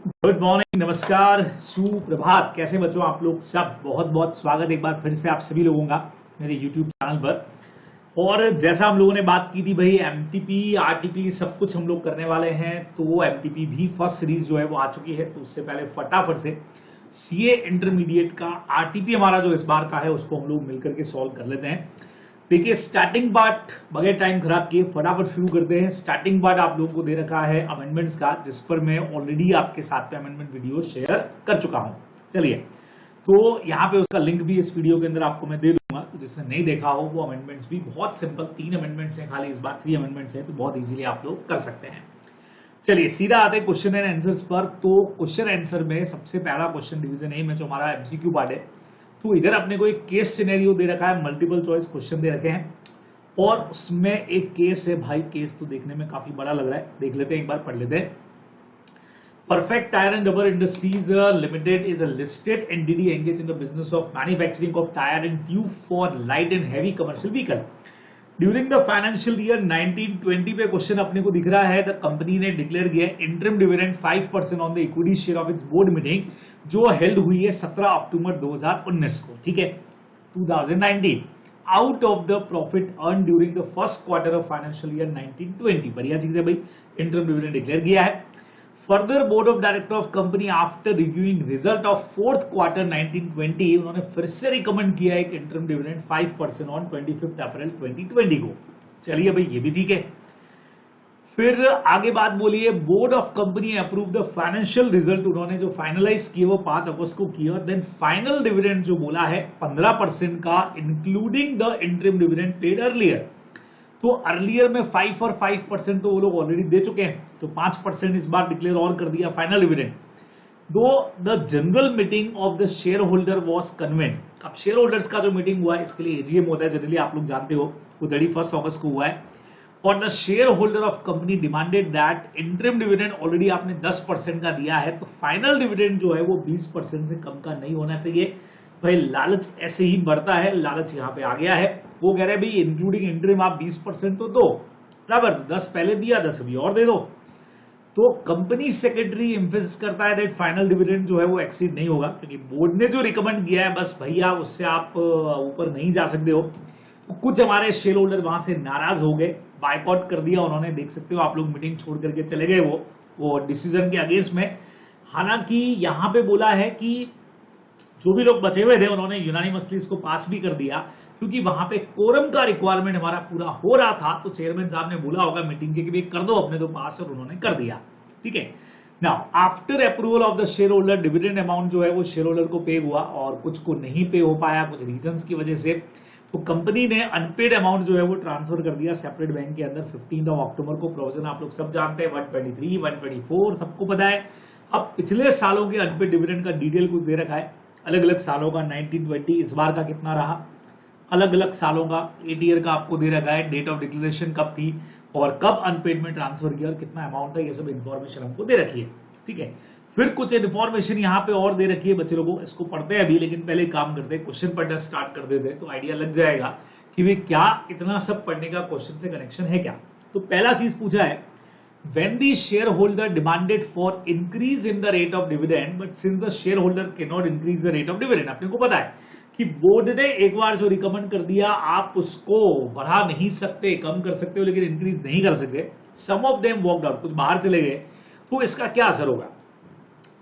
Good morning, नमस्कार, सुप्रभात। कैसे बच्चों आप लोग सब? बहुत बहुत स्वागत एक बार फिर से आप सभी लोगों का मेरे यूट्यूब चैनल पर। और जैसा हम लोगों ने बात की थी भाई, एमटीपी आरटीपी सब कुछ हम लोग करने वाले हैं। तो एमटीपी भी फर्स्ट सीरीज जो है वो आ चुकी है। तो उससे पहले फटाफट से सीए इंटरमीडिएट का आरटीपी हमारा जो इस बार का है उसको हम लोग मिलकर के सॉल्व कर लेते हैं। देखिए, स्टार्टिंग पार्ट बगैर टाइम खराब किए फटाफट शुरू करते हैं। स्टार्टिंग पार्ट आप लोगों को दे रखा है अमेंडमेंट्स का, जिस पर मैं ऑलरेडी आपके साथ में अमेंडमेंट वीडियो शेयर कर चुका हूं। चलिए, तो यहाँ पे उसका लिंक भी इस वीडियो के अंदर आपको मैं दे दूंगा। तो जिसने नहीं देखा हो वो अमेंडमेंट्स भी बहुत सिंपल 3 अमेंडमेंट्स हैं, खाली इस बार 3 अमेंडमेंट्स हैं, तो बहुत इजीली आप लोग कर सकते हैं। चलिए सीधा आते हैं क्वेश्चन एंड आंसर्स पर। तो क्वेश्चन आंसर में सबसे पहला क्वेश्चन डिवीजन ए में जो हमारा एमसीक्यू पार्ट है, तो इधर अपने को एक केस सिनेरियो दे रखा है, मल्टीपल चॉइस क्वेश्चन दे रखे हैं और उसमें एक केस है। भाई केस तो देखने में काफी बड़ा लग रहा है, देख लेते हैं, एक बार पढ़ लेते हैं। Perfect Tire and Rubber Industries Limited is a listed entity engaged in the business of manufacturing of tire and tube for light and heavy commercial vehicle. During the financial year 1920 पे क्वेश्चन अपने को दिख रहा है, the company ने declare किया interim dividend 5% on the equity share of its board meeting, जो held हुई है 17 अक्टूबर 2019 को। ठीक है, 2019 out of the profit earn during the first quarter of financial year 1920। बढ़िया चीज है भाई, इंटरिम डिविडेंड डिक्लेयर किया है। Further board of director of company after reviewing result of fourth quarter 1920 उन्होंने फिर से रिकमेंड किया एक इंटरिम डिविडेंड 5% ऑन 25 अप्रैल 2020 को। चलिए भाई, ये भी ठीक है। फिर आगे बात बोलिए, board of company approve the financial result, उन्होंने जो फाइनलाइज किए वो 5 अगस्त को किया। देन फाइनल डिविडेंड जो बोला है 15% का, including the interim dividend paid earlier. तो अर्लियर में 5 और 5% तो वो लोग ऑलरेडी दे चुके हैं, तो 5% इस बार डिक्लेयर और कर दिया फाइनल डिविडेंड। दो the general meeting of the share holder was convent. अब शेयर होल्डर्स का जो मीटिंग हुआ है, इसके लिए एजीएम होता है जनरली, आप लोग जानते हो, वो 31 अगस्त को हुआ है। और the share holder of company demanded that interim dividend already आपने 10% का दिया है, तो फाइनल डिविडेंड जो है वो 20% से कम का नहीं होना चाहिए। भाई लालच ऐसे ही बढ़ता है, लालच यहाँ पे आ गया है। वो कह रहे हैं भाई इंक्लूडिंग इंटरिम आप 20% तो दो, बराबर 10 पहले दिया, 10 अभी और दे दो। तो कंपनी सेक्रेटरी एम्फेसिस करता है दैट फाइनल डिविडेंड जो है वो एक्सीड नहीं होगा, क्योंकि बोर्ड ने जो रिकमेंड किया है बस भैया उससे आप ऊपर नहीं जा सकते हो। तो कुछ हमारे शेयर होल्डर वहां से नाराज हो गए, बायकॉट कर दिया उन्होंने, देख सकते हो आप लोग, मीटिंग छोड़ करके चले गए वो डिसीजन के अगेंस्ट में। हालांकि यहां पे बोला है कि जो भी लोग बचे हुए थे उन्होंने यूनानिमसली इसको पास भी कर दिया, क्योंकि वहां पे कोरम का रिक्वायरमेंट हमारा पूरा हो रहा था। तो चेयरमैन साहब ने बोला होगा मीटिंग के कि भाई कर दो अपने तो पास, और उन्होंने कर दिया। ठीक है, now after approval of the share holder, dividend amount जो है वो शेयर होल्डर को पे हुआ और कुछ को नहीं पे हो पाया कुछ रीजंस की वजह से। तो कंपनी ने अनपेड अमाउंट जो है वो ट्रांसफर कर दिया सेपरेट बैंक के अंदर 15 अक्टूबर को। प्रोविजन आप लोग सब जानते हैं, 123, 124 सबको पता है। अब पिछले सालों के अनपेड डिविडेंड का डिटेल कुछ दे रखा है, अलग अलग सालों का। 1920 इस बार का कितना रहा, अलग अलग सालों का 8 ईयर का आपको दे रखा है। डेट ऑफ डिक्लेरेशन कब थी और कब अनपेड में ट्रांसफर किया और कितना अमाउंट था, ये सब इंफॉर्मेशन हमको दे रखी है। ठीक है, फिर कुछ इंफॉर्मेशन यहाँ पे और दे रखी है बच्चे लोगों, इसको पढ़ते हैं अभी, लेकिन पहले काम करते हैं, क्वेश्चन पढ़ना स्टार्ट कर देते हैं, तो आइडिया लग जाएगा कि वे क्या इतना सब पढ़ने का क्वेश्चन से कनेक्शन है क्या। तो पहला चीज पूछा है, when the shareholder demanded for increase in the rate of dividend but since the shareholder cannot increase the rate of dividend, अपने को पता है कि बोर्ड ने एक बार जो रिकमेंड कर दिया आप उसको बढ़ा नहीं सकते, कम कर सकते हो लेकिन इंक्रीज नहीं कर सकते। सम ऑफ देम वॉकड आउट, कुछ बाहर चले गए, तो इसका क्या असर होगा।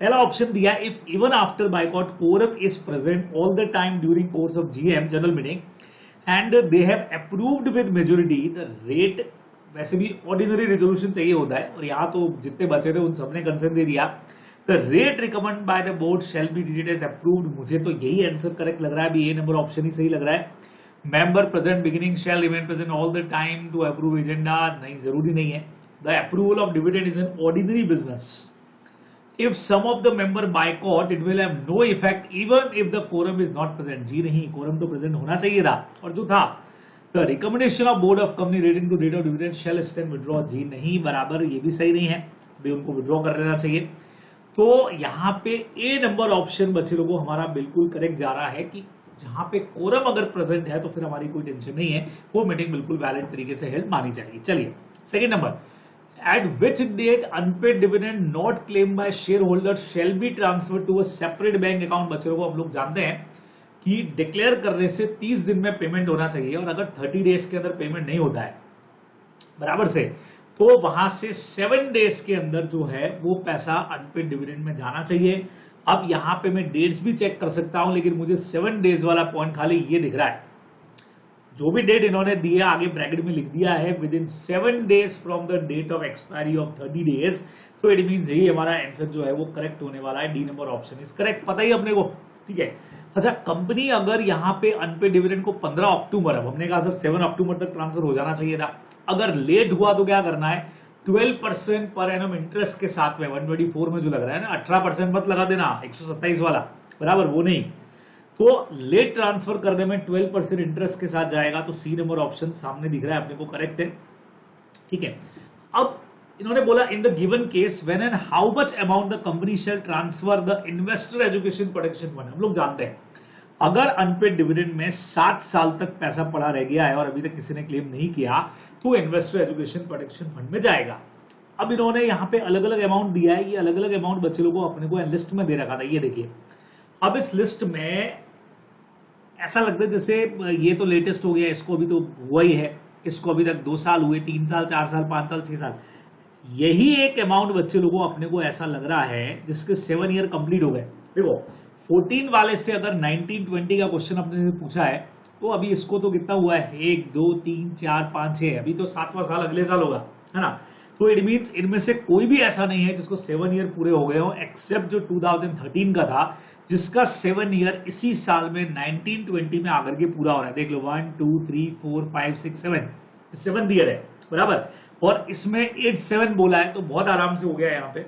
पहला ऑप्शन दिया, if even after boycott quorum is present all the time during course of GM general meeting and they have approved with majority the rate. वैसे भी ऑर्डिनरी रेजोल्यूशन चाहिए होता है, और यहाँ तो जितने बचे थे उन सबने कंसेंट दे दिया। The rate recommend by the board shall be treated as approved. मुझे तो यही आंसर करेक्ट लग रहा है, अभी ए नंबर ऑप्शन ही सही लग रहा है। Member present beginning shall remain present all the time to approve agenda, नहीं जरूरी नहीं है। The approval of dividend is an ordinary business. If some of the member boycott it will have no effect even if the quorum is not present. जी नहीं, quorum तो present होना चाहिए था, और जो था the recommendation of board of company rating to rate of dividend shall stand withdraw. जी नहीं, बराबर, ये भी सही नहीं है, भी उनको विड्रॉ कर लेना चाहिए। तो यहाँ पे ए नंबर ऑप्शन बच्चे लोगों हमारा बिल्कुल करेक्ट जा रहा है कि जहां पे कोरम अगर प्रेजेंट है तो फिर हमारी कोई टेंशन नहीं है, वो मीटिंग बिल्कुल वैलिड तरीके से हेल्ड मानी जाएगी। चलिए second number, At which date unpaid dividend not claimed by shareholder shall be transferred to a separate bank account? बच्चों को हम लोग जानते हैं कि डिक्लेयर करने से 30 दिन में पेमेंट होना चाहिए, और अगर 30 डेज के अंदर पेमेंट नहीं होता है बराबर से, तो वहां से 7 डेज के अंदर जो है वो पैसा अनपेड डिविडेंड में जाना चाहिए। अब यहां पे मैं डेट्स भी चेक कर सकता हूं, लेकिन मुझे 7 डेज वाला पॉइंट खाली ये दिख रहा है। जो भी डेट इन्होंने दी है आगे ब्रैकेट में लिख दिया है within 7 days from the date of expiry of 30 days, तो इट मींस यही हमारा आंसर जो है वो करेक्ट होने वाला है। D number option is correct, पता ही अपने को, ठीक है। अच्छा, कंपनी अगर यहाँ पे अनपेड डिविडेंड को 15 अक्टूबर, अब हमने कहा सर 7 अक्टूबर तक ट्रांसफर हो जाना चाहिए था, अगर लेट हुआ तो क्या करना है, 12% पर एनम इंटरेस्ट के साथ में 124 में जो लग रहा है ना, 18% मत लगा देना 127 वाला, बराबर वो नहीं, तो लेट ट्रांसफर करने में 12% इंटरेस्ट के साथ जाएगा, तो सी नंबर ऑप्शन सामने दिख रहा है अपने को, करेक्ट है, ठीक है। अब इन्होंने बोला in the given case when and how much amount the company shall transfer the investor education protection fund. हम लोग जानते हैं अगर अनपेड डिविडेंड में 7 साल तक पैसा पड़ा रह गया है और अभी तक किसी ने क्लेम नहीं किया, तो इन्वेस्टर एजुकेशन प्रोटेक्शन फंड में जाएगा। अब इन्होंने यहाँ पे अलग अलग अमाउंट दिया है, ये अलग अलग अमाउंट बच्चे लोगों को अपने को लिस्ट में दे रखा था, ये देखिए। अब इस लिस्ट में ऐसा लगता है जैसे ये तो लेटेस्ट हो गया, इसको अभी तो हुआ ही है, इसको अभी तक 2 साल हुए, 3 साल, 4 साल, 5 साल, 6 साल, यही एक अमाउंट बच्चे लोगों को अपने को ऐसा लग रहा है जिसके 7 ईयर कंप्लीट हो गए। देखो 14 वाले से अगर 1920 का क्वेश्चन अपने से पूछा है, तो अभी इसको तो कितना हुआ है, 1 2 3 4 5 6, अभी तो 7वां साल अगले साल होगा, है ना। तो इट मींस इनमें से कोई भी ऐसा नहीं है जिसको 7 ईयर पूरे हो गए हो, एक्सेप्ट जो 2013 का था, जिसका 7 ईयर इसी साल में 1920 में आकर के पूरा हो रहा है। देख लो 1 2 3 4 5 6 7 ईयर है, बराबर, और इसमें 87 बोला है, तो बहुत आराम से हो गया यहाँ पे।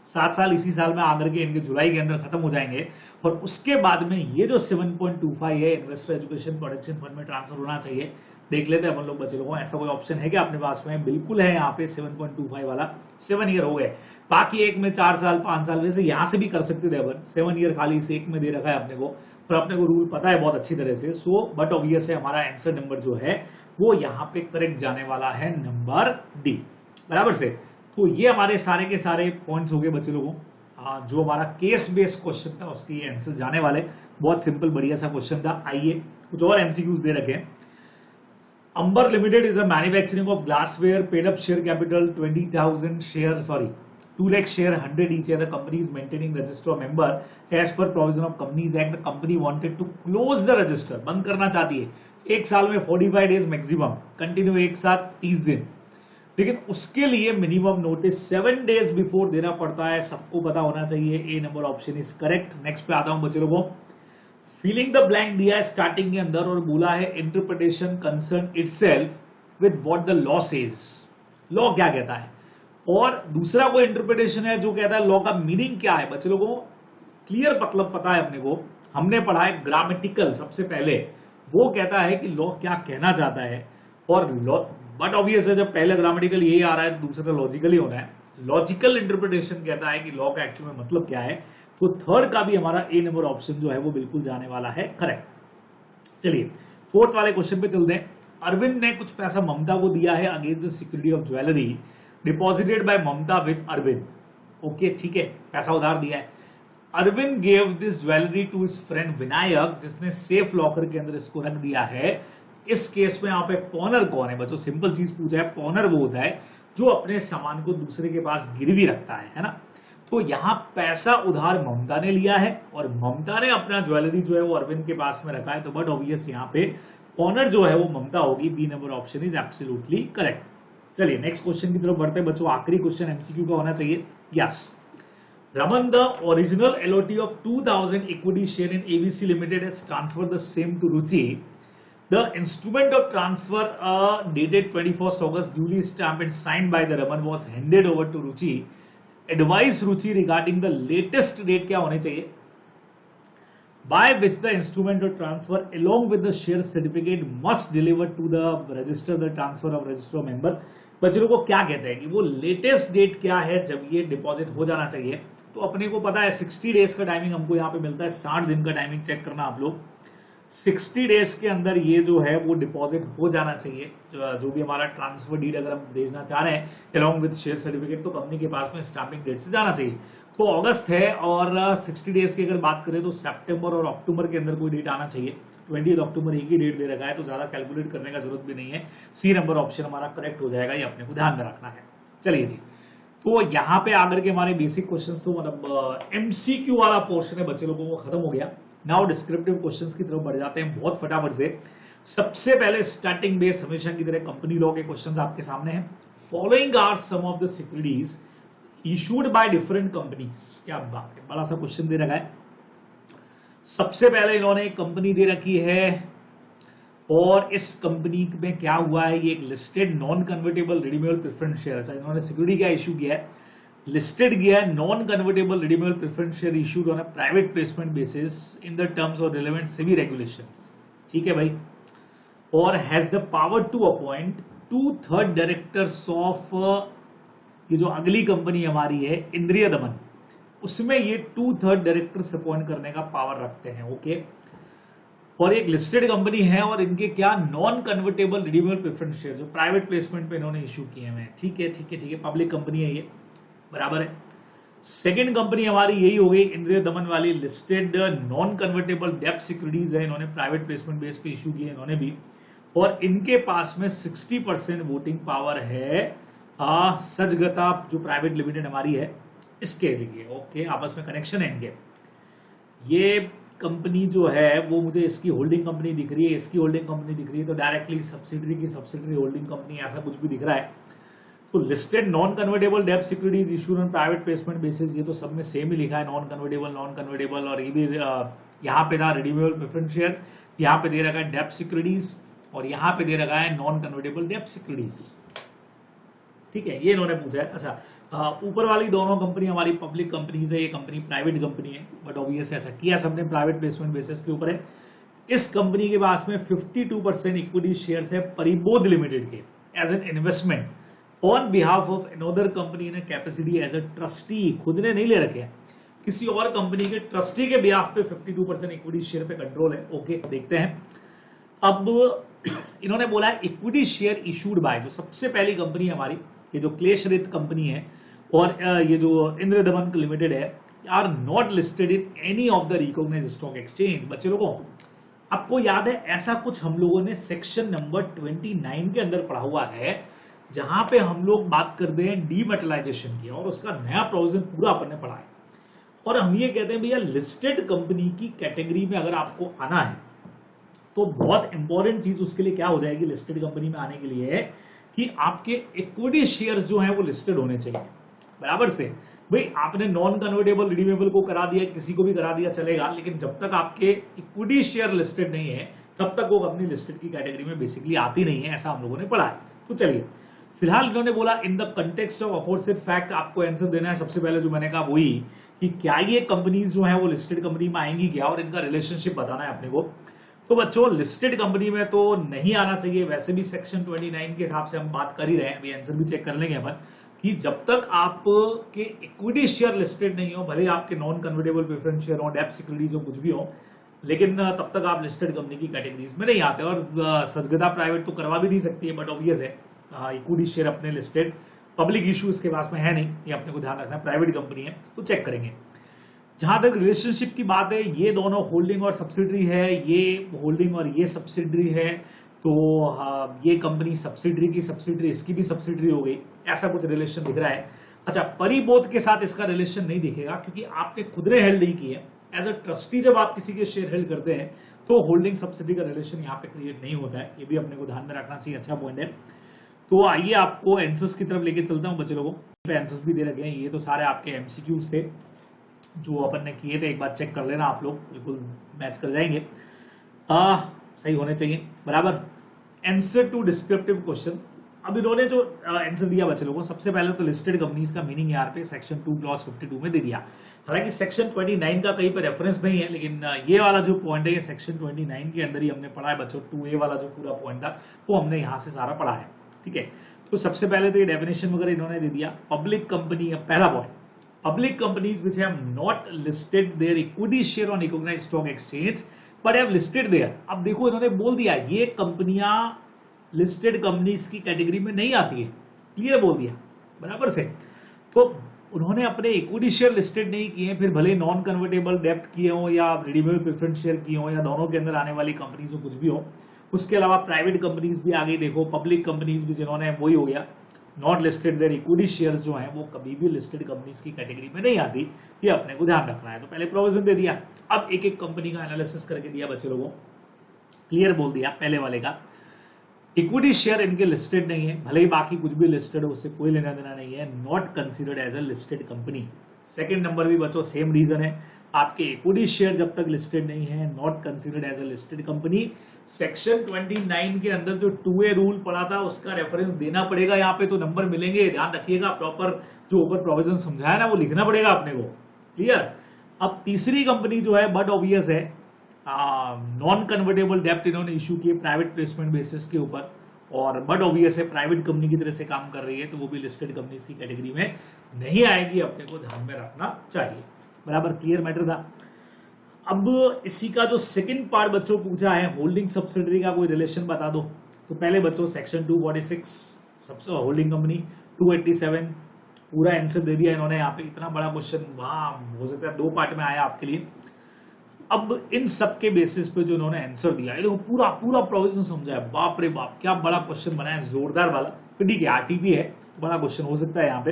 7 साल इसी साल में आकर के इनके जुलाई के अंदर खत्म हो जाएंगे, और उसके बाद में ये जो 7.25 है इन्वेस्टर एजुकेशन प्रोटेक्शन फंड में ट्रांसफर होना चाहिए। देख लेते हैं अपन लोग बच्चे लोगों, ऐसा कोई ऑप्शन है क्या अपने पास में? बिल्कुल है, यहाँ पे 7.25 वाला 7 ईयर हो गए, बाकी एक में 4 साल 5 साल, वैसे यहाँ से भी कर सकते थे अपन, 7 ईयर खाली इस एक में दे रखा है अपने को, और अपने को रूल पता है बहुत अच्छी तरह से। सो बट ऑब्वियस है हमारा आंसर नंबर जो है वो यहाँ पे करेक्ट जाने वाला है, नंबर डी, बराबर से। तो ये हमारे सारे के सारे पॉइंट्स हो गए बच्चे लोगों, जो हमारा केस बेस्ड क्वेश्चन था उसके आंसर जाने वाले, बहुत सिंपल बढ़िया सा क्वेश्चन था। आइए कुछ और एमसीक्यूज दे रखे हैं। Amber limited is a manufacturing of glassware, paid up share capital 20,000 share, 2 lakh share 100 each, and the company is maintaining register of member as per provision of Companies Act. The company wanted to close the register, बंद करना चाहती है, एक साल में 45 days maximum, continue एक साथ 30 दिन, लेकिन उसके लिए मिनिमम नोटिस 7 डेज बिफोर देना पड़ता है, सबको पता होना चाहिए। A number option is correct. Next पे आता हूं बच्चे लोगों, फिलिंग द ब्लैंक दिया है स्टार्टिंग के अंदर और बोला है interpretation concern itself with what the law says, law क्या कहता है, और दूसरा कोई इंटरप्रिटेशन है जो कहता है लॉ का मीनिंग क्या है। बच्चे लोगों को क्लियर मतलब पता है अपने को, हमने पढ़ा है ग्रामेटिकल सबसे पहले, वो कहता है कि लॉ क्या कहना चाहता है, और लॉ बट ऑब्वियस है जब पहले ग्रामेटिकल यही आ रहा है तो दूसरा लॉजिकल ही होना है। लॉजिकल इंटरप्रिटेशन कहता है कि लॉ का एक्चुअल में मतलब क्या है, तो थर्ड का भी हमारा ए नंबर ऑप्शन जो है वो बिल्कुल जाने वाला है करेक्ट। चलिए फोर्थ वाले क्वेश्चन पे चलते हैं। अरविंद ने कुछ पैसा ममता को दिया है against the security of jewellery deposited by Mamata with Arvind. Okay ठीक है, पैसा उधार दिया है। Arvind gave this jewellery to his friend Vinayak, जिसने सेफ लॉकर के अंदर इसको रख दिया है। इस केस में यहाँ पे पॉनर कौन है बच्चों? सिंपल चीज पूछा है, पॉनर वो होता है जो अपने सामान को दूसरे के पास गिरवी रखता है ना। तो यहाँ पैसा उधार ममता ने लिया है और ममता ने अपना ज्वेलरी जो है वो अरविंद के पास में रखा है, तो बट ऑब्वियस यहाँ पे पॉनर जो है वो ममता होगी। B number option is absolutely correct. चलिए नेक्स्ट क्वेश्चन की तरफ बढ़ते हैं बच्चों, आखिरी क्वेश्चन एमसीक्यू का होना चाहिए। Yes, Raman, the original LOT of 2000 equity share in ABC Limited has transferred the same to Ruchi. The instrument of transfer dated 21st August duly stamped and signed by the Raman was handed over to Ruchi. Advise Ruchi regarding the latest date क्या होने चाहिए by which the instrument of transfer along with the share certificate must deliver to the register the transfer of register member। बच्चों को क्या कहते हैं कि वो लेटेस्ट डेट क्या है जब ये डिपॉजिट हो जाना चाहिए। तो अपने को पता है 60 डेज का टाइमिंग हमको यहाँ पे मिलता है, 60 दिन का टाइमिंग चेक करना आप लोग। 60 डेज के अंदर ये जो है वो डिपॉजिट हो जाना चाहिए। जो भी हमारा ट्रांसफर डीड अगर हम भेजना चाह रहे हैं अलॉन्ग विद शेयर सर्टिफिकेट, तो कंपनी के पास में स्टैंपिंग डेट से जाना चाहिए। तो अगस्त है और 60 डेज की अगर बात करें तो सितंबर और अक्टूबर के अंदर कोई डेट आना चाहिए। 20 अक्टूबर एक ही डेट दे रखा है, तो ज्यादा कैलकुलेट करने का जरूरत भी नहीं है। सी नंबर ऑप्शन हमारा करेक्ट हो जाएगा, ये अपने को ध्यान में रखना है। चलिए जी, तो यहाँ पे आकर के हमारे बेसिक क्वेश्चंस तो मतलब एमसीक्यू वाला पोर्शन है बच्चे लोगों को खत्म हो गया। नाउ डिस्क्रिप्टिव क्वेश्चंस की तरफ बढ़ जाते हैं बहुत फटाफट से। सबसे पहले स्टार्टिंग बेस हमेशा की तरह कंपनी लॉ के क्वेश्चंस आपके सामने हैं। Following are some of the securities issued by different companies. क्या बात है, बड़ा सा क्वेश्चन दे रखा है। सबसे पहले इन्होंने एक कंपनी दे रखी है और इस कंपनी में क्या हुआ है, ये एक listed non convertible redeemable preference share. अच्छा, इन्होंने सिक्योरिटी क्या इशू किया है, लिस्टेड किया है non convertible redeemable preference share issued on a private placement basis in the terms of relevant SEBI regulations. ठीक है भाई, और has the power to appoint 2/3 directors of, ये जो अगली कंपनी हमारी है इंद्रिय दमन, उसमें ये 2/3 डायरेक्टर्स अपॉइंट करने का पावर रखते हैं। ओके, और एक लिस्टेड कंपनी है और इनके क्या non convertible redeemable preference share जो प्राइवेट प्लेसमेंट पे इन्होंने इशू किए हुए हैं। ठीक है ठीक है ठीक है, पब्लिक कंपनी है ये, बराबर है। सेकंड कंपनी हमारी यही हो गई इंद्रिय दमन वाली, लिस्टेड नॉन कन्वर्टेबल डेब्ट सिक्योरिटीज है, इन्होंने प्राइवेट प्लेसमेंट बेस पे इशू किए इन्होंने भी, और इनके पास में 60% वोटिंग पावर है सजगता जो प्राइवेट लिमिटेड हमारी है इसके लिए। ओके, आपस में कनेक्शन है इनके। ये कंपनी जो है वो मुझे इसकी होल्डिंग कंपनी दिख रही है, इसकी होल्डिंग कंपनी दिख रही है, तो डायरेक्टली सब्सिडरी की सब्सिडरी होल्डिंग कंपनी ऐसा कुछ भी दिख रहा है। तो लिस्टेड नॉन कन्वर्टेबल डेब्ट securities issued on private placement basis, ये तो सब में सेम ही लिखा है, नॉन कन्वर्टेबल, और ये भी यहाँ पे था रिडीमेबल प्रेफरेंस शेयर, यहाँ पे दे रखा है डेब्ट सिक्योरिटीज, और यहाँ पे दे रखा है नॉन कन्वर्टेबल डेब्ट सिक्योरिटीज। ठीक है, ये इन्होंने पूछा है। अच्छा, ऊपर वाली दोनों कंपनी हमारी पब्लिक कंपनीज है, ये कंपनी प्राइवेट कंपनी है, बट ऑब्वियस है। अच्छा, किया सबने प्राइवेट प्लेसमेंट बेसिस के ऊपर है। इस कंपनी के पास में 52% इक्विटी शेयर्स है परिबोध लिमिटेड के as an investment on behalf of another company ने कैपेसिटी एज ए ट्रस्टी, खुद ने नहीं ले रखे हैं, किसी और कंपनी के ट्रस्टी के बिहाफ पे 52% इक्विटी शेयर पे कंट्रोल है। ओके, देखते हैं। अब इन्होंने बोला है इक्विटी शेयर इशूड बाय, जो सबसे पहली कंपनी हमारी ये जो क्लेशरित कंपनी है और ये जो इंद्र दमन लिमिटेड है, are not listed in any of the recognised stock exchange. बच्चे लोगों, आपको याद है ऐसा कुछ हम लोगों ने सेक्शन नंबर 29 के अंदर पढ़ा हुआ है, जहां पे हम लोग बात करते हैं डीमेटलाइजेशन की, और उसका नया प्रोविजन पूरा अपन ने पढ़ा है। और हम ये कहते हैं भैया लिस्टेड कंपनी की कैटेगरी में अगर आपको आना है तो बहुत इंपॉर्टेंट चीज उसके लिए क्या हो जाएगी लिस्टेड कंपनी में आने के लिए, कि आपके इक्विटी शेयर्स जो हैं वो लिस्टेड होने चाहिए। बराबर से भाई, आपने नॉन कन्वर्टेबल रिडीमेबल को करा दिया, किसी को भी करा दिया चलेगा, लेकिन जब तक आपके इक्विटी शेयर लिस्टेड नहीं है तब तक वो कंपनी लिस्टेड की कैटेगरी में बेसिकली आती नहीं है, ऐसा हम लोगों ने पढ़ा है। तो चलिए, फिलहाल इन्होंने बोला in the context of aforesaid fact, आपको आंसर देना है। सबसे पहले जो मैंने कहा वही कि क्या ये कंपनीज जो है वो लिस्टेड कंपनी में आएंगी क्या, और इनका रिलेशनशिप बताना है अपने को। तो बच्चों, लिस्टेड कंपनी में तो नहीं आना चाहिए, वैसे भी सेक्शन 29 के हिसाब से हम बात कर ही रहे हैं, अभी आंसर भी चेक कर लेंगे अपन, कि जब तक आपके इक्विटी शेयर लिस्टेड नहीं हो, भले आपके नॉन कन्वर्टेबल प्रेफरेंस शेयर हो, डेब्ट सिक्योरिटीज हो, कुछ भी हो, लेकिन तब तक आप लिस्टेड कंपनी की कैटेगरीज में नहीं आते। और सजगदा प्राइवेट तो करवा भी नहीं सकती है, बट ऑब्वियस है इक्विटी शेयर अपने लिस्टेड, पब्लिक इशू इसके पास में है नहीं, ये अपने को ध्यान रखना है, प्राइवेट कंपनी है तो चेक करेंगे। जहां तक रिलेशनशिप की बात है, ये दोनों होल्डिंग और सब्सिडरी है, ये होल्डिंग और ये सब्सिडरी है, तो ये कंपनी सब्सिडरी की सब्सिडरी, इसकी भी सब्सिडरी हो गई, ऐसा कुछ रिलेशन दिख रहा है। अच्छा, परिबोध के साथ इसका रिलेशन नहीं दिखेगा, क्योंकि आपने खुद ने हेल्ड नहीं की है। एज अ ट्रस्टी जब आप किसी के शेयर हेल्ड करते हैं तो होल्डिंग सब्सिडरी का रिलेशन यहाँ पे क्रिएट नहीं होता है, ये भी अपने को ध्यान में रखना चाहिए। अच्छा पॉइंट है। तो आइए आपको आंसर्स की तरफ लेके चलता हूँ बच्चे लोगों पे, आंसर्स भी दे रखे हैं, ये तो सारे आपके एमसीक्यूज थे जो अपन ने किए थे, एक बार चेक कर लेना आप लोग, बिल्कुल मैच कर जाएंगे, सही होने चाहिए। बराबर, आंसर टू डिस्क्रिप्टिव क्वेश्चन। अब इन्होंने जो आंसर दिया बच्चे लोगों, सबसे पहले तो लिस्टेड कंपनीज का मीनिंग यहाँ पे सेक्शन 2 क्लॉज 52 में दे दिया। हालांकि सेक्शन 29 का कहीं पे रेफरेंस नहीं है, लेकिन ये वाला जो पॉइंट है ये सेक्शन 29 के अंदर ही हमने पढ़ा है बच्चों। 2A वाला जो पूरा पॉइंट था वो हमने यहाँ से सारा पढ़ा है। ठीक है, तो सबसे पहले तो ये डेफिनेशन वगैरह इन्होंने दे दिया। पब्लिक कंपनी, पहला point, public companies which have not listed their equity share on recognized stock exchange but have listed their. अब देखो इन्होंने बोल दिया ये कंपनियां लिस्टेड कंपनीज की कैटेगरी में नहीं आती है, क्लियर बोल दिया बराबर से। तो उन्होंने अपने इक्विटी शेयर लिस्टेड नहीं किए, फिर भले नॉन कन्वर्टेबल डेप्ट किए हो या रिडीमेबल प्रेफरेंस शेयर किए हो या दोनों के अंदर आने वाली कंपनीज हो, कुछ भी हो। उसके अलावा प्राइवेट कंपनीज भी आगे देखो, पब्लिक कंपनीज भी जिन्होंने वही हो गया not listed, their equity shares जो हैं वो कभी भी लिस्टेड कंपनीज की कैटेगरी में नहीं आती, ये अपने को ध्यान रखना है। तो पहले प्रोविजन दे दिया, अब एक एक कंपनी का एनालिसिस करके दिया बच्चे लोगों, क्लियर बोल दिया पहले वाले का। इक्विटी शेयर इनके लिस्टेड नहीं है, भले ही बाकी कुछ भी लिस्टेड हो उससे कोई लेना देना नहीं है, not considered as a listed company. Second number भी बच्चों सेम रीजन है, आपके इक्विटी शेयर जब तक लिस्टेड नहीं है not considered as a listed company. Section 29 के अंदर जो 2A रूल पड़ा था उसका रेफरेंस देना पड़ेगा, यहाँ पे तो नंबर मिलेंगे, ध्यान रखिएगा, प्रॉपर जो ऊपर प्रोविजन समझाया ना वो लिखना पड़ेगा अपने को, क्लियर। अब तीसरी कंपनी जो है बट ऑब्वियस है, नॉन कन्वर्टेबल डेप्ट इन्होंने इशू किए प्राइवेट प्लेसमेंट बेसिस के ऊपर, और बट ऑब्वियस है प्राइवेट कंपनी की तरह से काम कर रही है, तो वो भी लिस्टेड कंपनीज की कैटेगरी में नहीं आएगी, अपने को ध्यान में रखना चाहिए, बराबर क्लियर मैटर था। अब इसी का जो सेकंड पार्ट बच्चों पूछा है, होल्डिंग सब्सिडरी का कोई रिलेशन बता दो। तो पहले बच्चों सेक्शन 246 सबसे होल्डिंग कंपनी, 287 पूरा आंसर दे दिया इन्होंने। यहाँ पे इतना बड़ा क्वेश्चन वहां हो सकता है 2 पार्ट में आया आपके लिए। अब इन सब के बेसिस पे जो इन्होंने आंसर दिया है, देखो पूरा पूरा प्रोविजन समझा है, बाप रे बाप क्या बड़ा क्वेश्चन बना है, जोरदार वाला। तो ठीक है आरटीपी है तो बड़ा क्वेश्चन हो सकता है यहाँ पे।